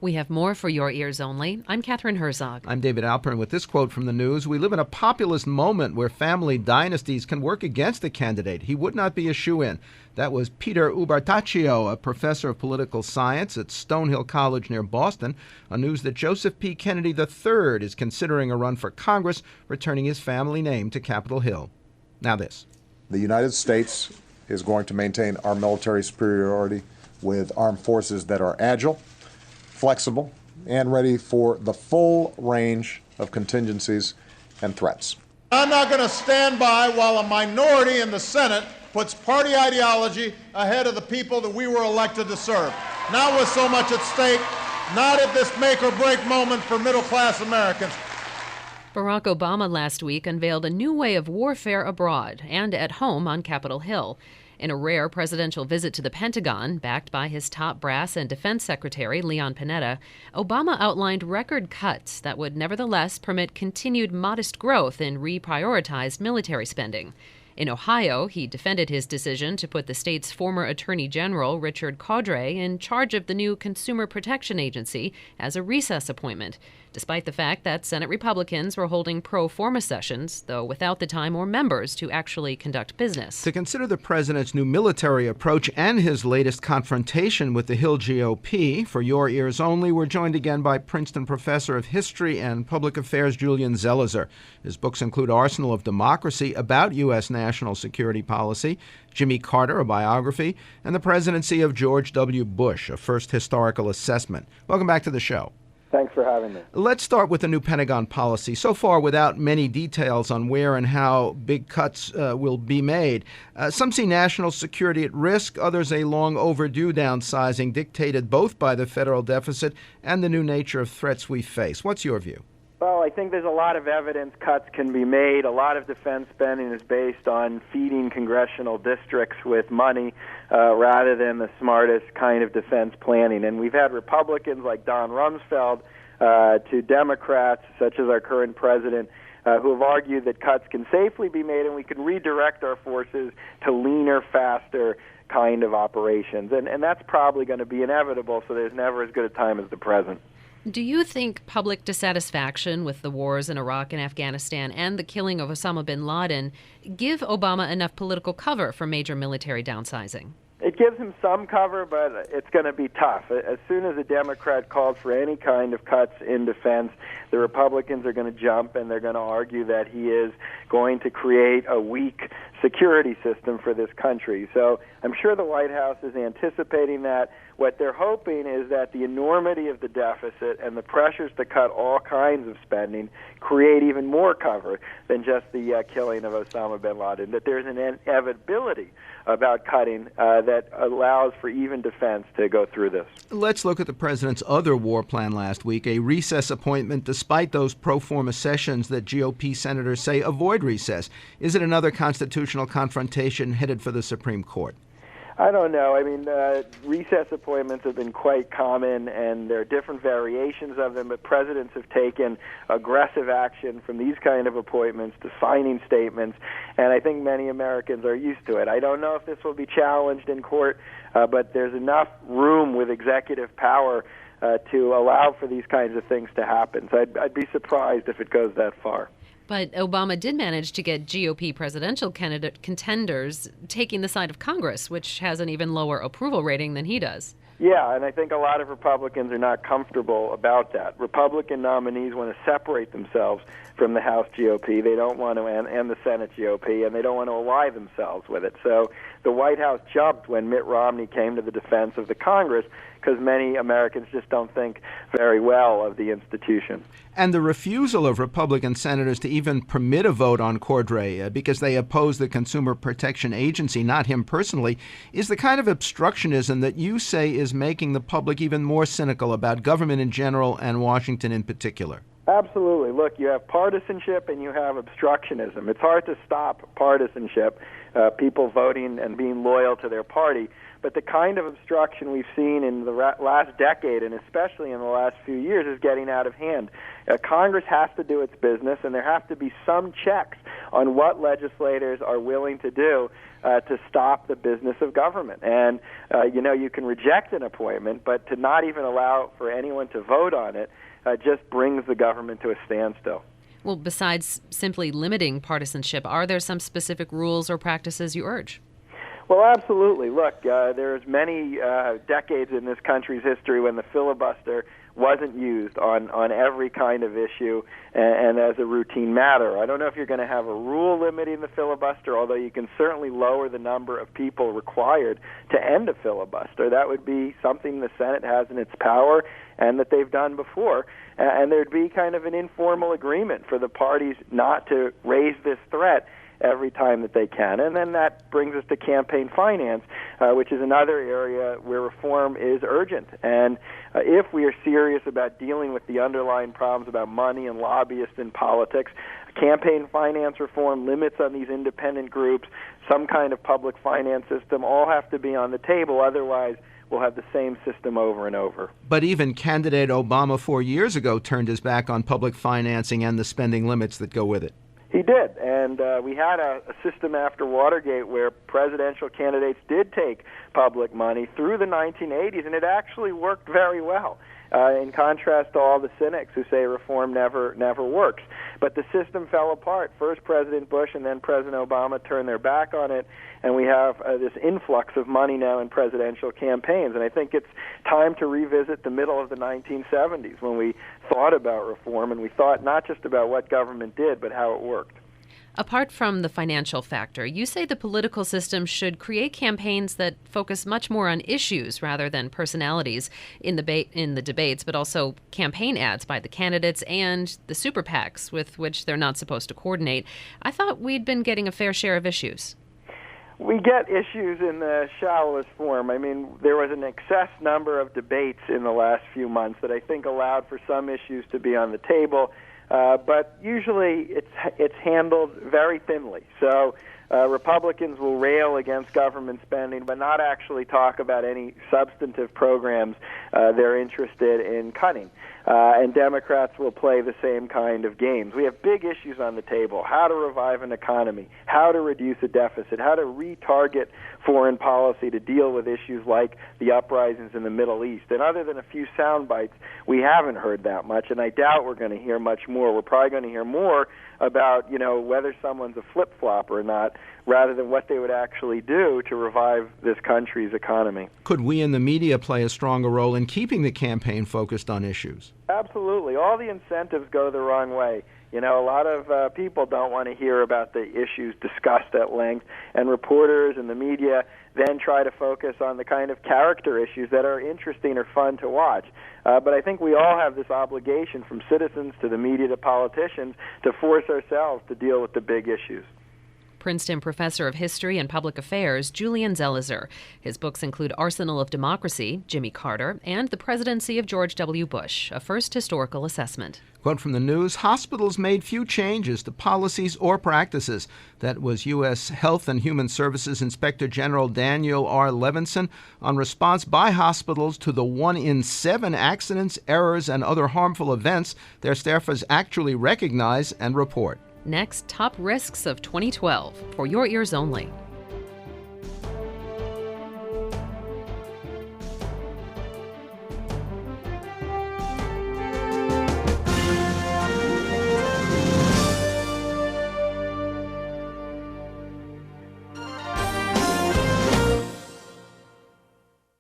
We have more for your ears only. I'm Catherine Herzog. I'm David Alpern with this quote from the news. We live in a populist moment where family dynasties can work against a candidate. He would not be a shoo-in. That was Peter Ubertaccio, a professor of political science at Stonehill College near Boston, on news that Joseph P. Kennedy III is considering a run for Congress, returning his family name to Capitol Hill. Now this. The United States is going to maintain our military superiority with armed forces that are agile, flexible, and ready for the full range of contingencies and threats. I'm not going to stand by while a minority in the Senate puts party ideology ahead of the people that we were elected to serve. Not with so much at stake, not at this make-or-break moment for middle-class Americans. Barack Obama last week unveiled a new way of warfare abroad and at home on Capitol Hill. In a rare presidential visit to the Pentagon, backed by his top brass and defense secretary, Leon Panetta, Obama outlined record cuts that would nevertheless permit continued modest growth in reprioritized military spending. In Ohio, he defended his decision to put the state's former Attorney General, Richard Cordray, in charge of the new Consumer Protection Agency as a recess appointment, despite the fact that Senate Republicans were holding pro forma sessions, though without the time or members to actually conduct business. To consider the president's new military approach and his latest confrontation with the Hill GOP, for your ears only, we're joined again by Princeton professor of history and public affairs Julian Zelizer. His books include Arsenal of Democracy, about U.S. national security policy, Jimmy Carter, a biography, and the Presidency of George W. Bush, a first historical assessment. Welcome back to the show. Thanks for having me. Let's start with the new Pentagon policy. So far, without many details on where and how big cuts will be made. Some see national security at risk, others a long overdue downsizing dictated both by the federal deficit and the new nature of threats we face. What's your view? Well, I think there's a lot of evidence cuts can be made. A lot of defense spending is based on feeding congressional districts with money rather than the smartest kind of defense planning. And we've had Republicans like Don Rumsfeld to Democrats, such as our current president, who have argued that cuts can safely be made and we can redirect our forces to leaner, faster kind of operations. And that's probably going to be inevitable, so there's never as good a time as the present. Do you think public dissatisfaction with the wars in Iraq and Afghanistan and the killing of Osama bin Laden give Obama enough political cover for major military downsizing? It gives him some cover, but it's going to be tough. As soon as a Democrat calls for any kind of cuts in defense, the Republicans are going to jump and they're going to argue that he is going to create a weak security system for this country. So I'm sure the White House is anticipating that. What they're hoping is that the enormity of the deficit and the pressures to cut all kinds of spending create even more cover than just the killing of Osama bin Laden, that there's an inevitability about cutting that allows for even defense to go through this. Let's look at the president's other war plan last week, a recess appointment despite those pro forma sessions that GOP senators say avoid recess. Is it another constitutional confrontation headed for the Supreme Court? I don't know. I mean, recess appointments have been quite common, and there are different variations of them, but presidents have taken aggressive action from these kind of appointments to signing statements, and I think many Americans are used to it. I don't know if this will be challenged in court, but there's enough room with executive power to allow for these kinds of things to happen. So I'd be surprised if it goes that far. But Obama did manage to get GOP presidential contenders taking the side of Congress, which has an even lower approval rating than he does. Yeah, and I think a lot of Republicans are not comfortable about that. Republican nominees want to separate themselves from the House GOP. They don't want to, and the Senate GOP, and they don't want to ally themselves with it. So the White House jumped when Mitt Romney came to the defense of the Congress because many Americans just don't think very well of the institution. And the refusal of Republican senators to even permit a vote on Cordray because they oppose the Consumer Protection Agency, not him personally, is the kind of obstructionism that you say is making the public even more cynical about government in general and Washington in particular. Absolutely. Look, you have partisanship and you have obstructionism. It's hard to stop partisanship, people voting and being loyal to their party. But the kind of obstruction we've seen in the last decade, and especially in the last few years, is getting out of hand. Congress has to do its business, and there have to be some checks on what legislators are willing to do to stop the business of government. And, you can reject an appointment, but to not even allow for anyone to vote on it just brings the government to a standstill. Well, besides simply limiting partisanship, are there some specific rules or practices you urge? Well, absolutely. Look, there's many decades in this country's history when the filibuster wasn't used on every kind of issue and as a routine matter. I don't know if you're going to have a rule limiting the filibuster, although you can certainly lower the number of people required to end a filibuster. That would be something the Senate has in its power and that they've done before. And there'd be kind of an informal agreement for the parties not to raise this threat every time that they can. And then that brings us to campaign finance, which is another area where reform is urgent. And if we are serious about dealing with the underlying problems about money and lobbyists in politics, campaign finance reform, limits on these independent groups, some kind of public finance system, all have to be on the table. Otherwise, we'll have the same system over and over. But even candidate Obama 4 years ago turned his back on public financing and the spending limits that go with it. He did, and we had a system after Watergate where presidential candidates did take public money through the 1980s, and it actually worked very well, in contrast to all the cynics who say reform never works. But the system fell apart. First President Bush and then President Obama turned their back on it, and we have this influx of money now in presidential campaigns. And I think it's time to revisit the middle of the 1970s when we thought about reform, and we thought not just about what government did, but how it worked. Apart from the financial factor, you say the political system should create campaigns that focus much more on issues rather than personalities in the debates, but also campaign ads by the candidates and the super PACs with which they're not supposed to coordinate. I thought we'd been getting a fair share of issues. We get issues in the shallowest form. I mean, there was an excess number of debates in the last few months that I think allowed for some issues to be on the table. But usually it's handled very thinly. So Republicans will rail against government spending, but not actually talk about any substantive programs they're interested in cutting. And Democrats will play the same kind of games. We have big issues on the table: how to revive an economy, how to reduce a deficit, how to retarget foreign policy to deal with issues like the uprisings in the Middle East. And other than a few sound bites, we haven't heard that much, and I doubt we're going to hear much more. We're probably going to hear more about, whether someone's a flip-flop or not, rather than what they would actually do to revive this country's economy. Could we in the media play a stronger role in keeping the campaign focused on issues? Absolutely. All the incentives go the wrong way. A lot of people don't want to hear about the issues discussed at length, and reporters and the media then try to focus on the kind of character issues that are interesting or fun to watch. But I think we all have this obligation, from citizens to the media to politicians, to force ourselves to deal with the big issues. Princeton professor of history and public affairs, Julian Zelizer. His books include Arsenal of Democracy, Jimmy Carter, and The Presidency of George W. Bush, a first historical assessment. Quote from the news: hospitals made few changes to policies or practices. That was U.S. Health and Human Services Inspector General Daniel R. Levinson on response by hospitals to the 1 in 7 accidents, errors, and other harmful events their staffers actually recognize and report. Next, top risks of 2012 for your ears only.